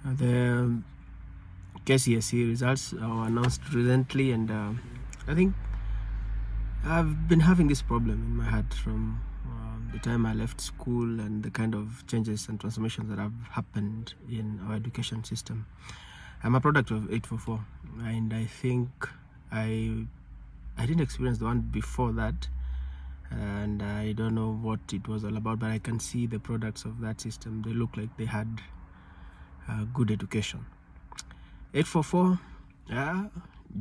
The KCSE results are announced recently, and I think I've been having this problem in my head from the time I left school and the kind of changes and transformations that have happened in our education system. I'm a product of 844, and I think I didn't experience the one before that, and I don't know what it was all about, but I can see the products of that system. They look like they had good education. 844,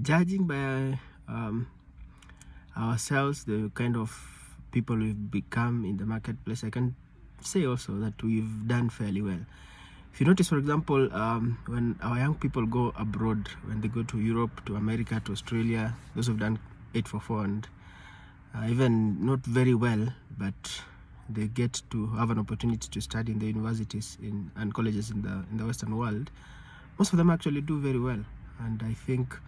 judging by ourselves, the kind of people we've become in the marketplace, I can say also that we've done fairly well. If you notice, for example, when our young people go abroad, when they go to Europe, to America, to Australia, those who've done 844 and even not very well, but they get to have an opportunity to study in the universities and colleges in the Western world, most of them actually do very well. And I think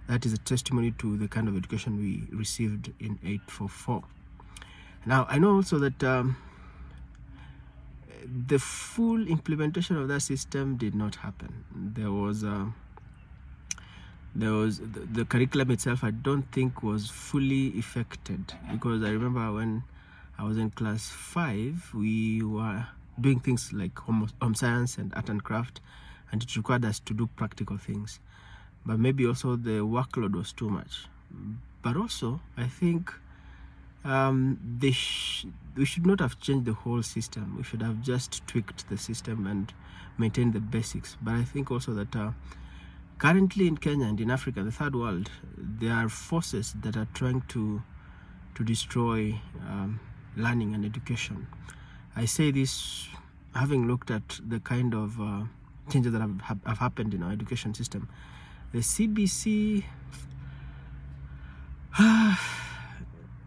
that is a testimony to the kind of education we received in 844. Now, I know also that the full implementation of that system did not happen. The curriculum itself, I don't think was fully effected, because I remember when I was in class 5, we were doing things like home science and art and craft, and it required us to do practical things. But maybe also the workload was too much. But also, I think we should not have changed the whole system. We should have just tweaked the system and maintained the basics. But I think also that currently in Kenya and in Africa, the third world, there are forces that are trying to destroy learning and education. I say this having looked at the kind of changes that have happened in our education system. The CBC,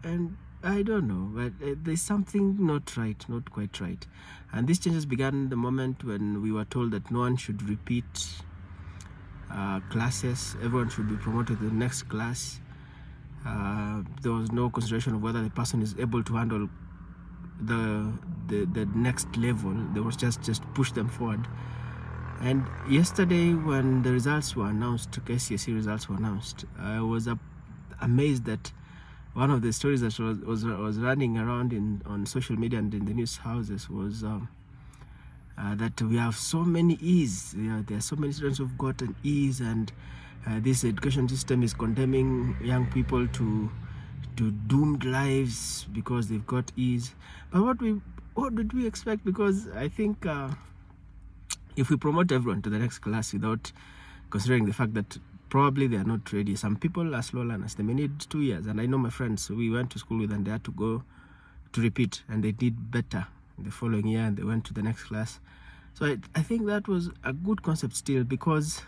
and I don't know, but there's something not quite right. And these changes began the moment when we were told that no one should repeat classes, everyone should be promoted to the next class. There was no consideration of whether the person is able to handle the next level. They was just push them forward. And yesterday, when the results were announced, KCSE results were announced, I was amazed that one of the stories that was running around on social media and in the news houses was that we have so many E's. There are so many students who've gotten E's, and this education system is condemning young people to doomed lives because they've got E's. But what did we expect? Because I think if we promote everyone to the next class without considering the fact that probably they are not ready. Some people are slow learners. They may need 2 years. And I know my friends we went to school with, and they had to go to repeat, and they did better the following year, and they went to the next class. So I think that was a good concept still, because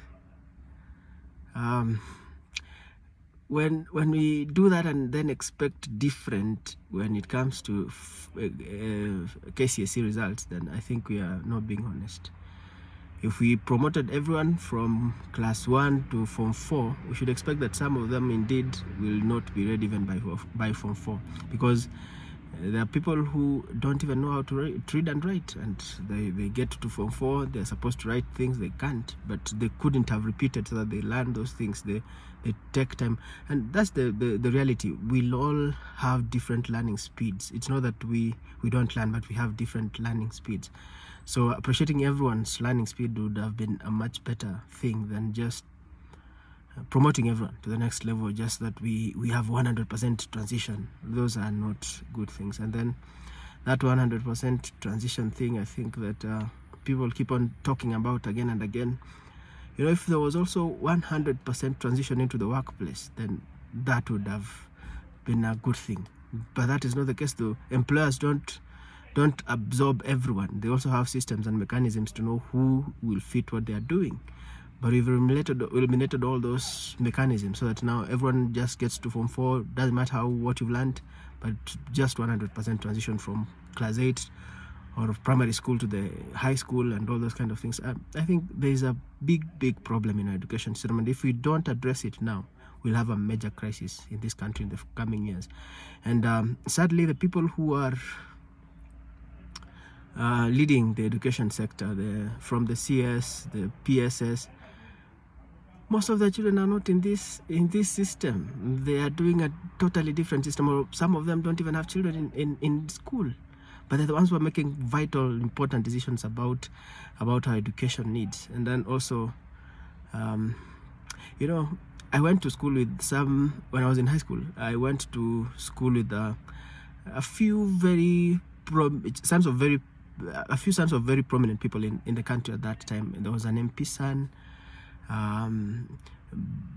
when we do that and then expect different when it comes to KCSE results, then I think we are not being honest. If we promoted everyone from class 1 to form 4, we should expect that some of them indeed will not be ready even by form 4, because there are people who don't even know how to read and write, and they get to form 4, they're supposed to write things, they can't, but they couldn't have repeated so that they learn those things. They take time, and that's the reality. We'll all have different learning speeds. It's not that we don't learn, but we have different learning speeds. So appreciating everyone's learning speed would have been a much better thing than just promoting everyone to the next level, just that we have 100% transition. Those are not good things. And then that 100% transition thing, I think that people keep on talking about again and again. If there was also 100% transition into the workplace, then that would have been a good thing. But that is not the case. The employers don't absorb everyone. They also have systems and mechanisms to know who will fit what they are doing. But we've eliminated all those mechanisms, so that now everyone just gets to form 4. Doesn't matter what you've learned, but just 100% transition from class 8 or primary school to the high school and all those kind of things. I think there's a big problem in our education system, and if we don't address it now, we'll have a major crisis in this country in the coming years. And sadly, the people who are leading the education sector, from the CS, the PSS. Most of the children are not in this system. They are doing a totally different system, or some of them don't even have children in school. But they're the ones who are making vital, important decisions about our education needs. And then also, you know, I went to school with when I was in high school, I went to school with a few sons of very prominent people in the country at that time. There was an MP son,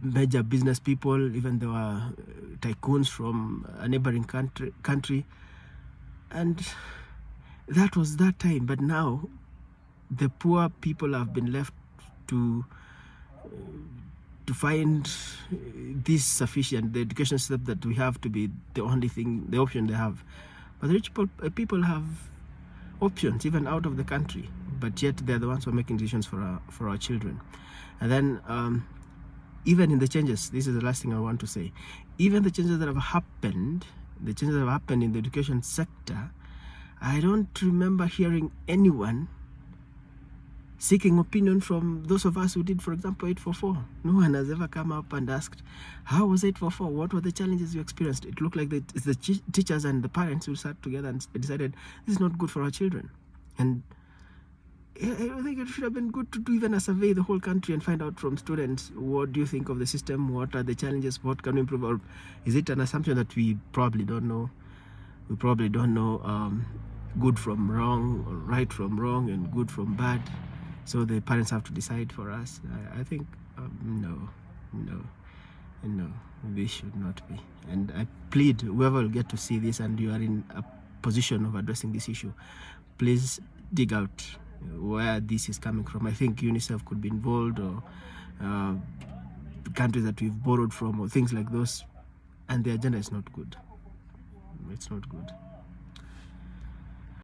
major business people, even there were tycoons from a neighboring country. And that was that time. But now the poor people have been left to find this sufficient, the education system that we have, to be the only thing, the option they have. But the rich people have options even out of the country, but yet they're the ones who are making decisions for our children. And then even in the changes, this is the last thing I want to say, even the changes that have happened in the education sector, I don't remember hearing anyone seeking opinion from those of us who did, for example, 844. No one has ever come up and asked, how was 844? What were the challenges you experienced? It looked like it's the teachers and the parents who sat together and decided this is not good for our children. And I think it should have been good to do even a survey the whole country and find out from students, what do you think of the system? What are the challenges? What can we improve? Or is it an assumption that we probably don't know? We probably don't know good from wrong, or right from wrong, and good from bad. So the parents have to decide for us. I think no, this should not be. And I plead, whoever will get to see this and you are in a position of addressing this issue, please dig out where this is coming from. I think UNICEF could be involved, or countries that we've borrowed from, or things like those. And the agenda is not good. It's not good.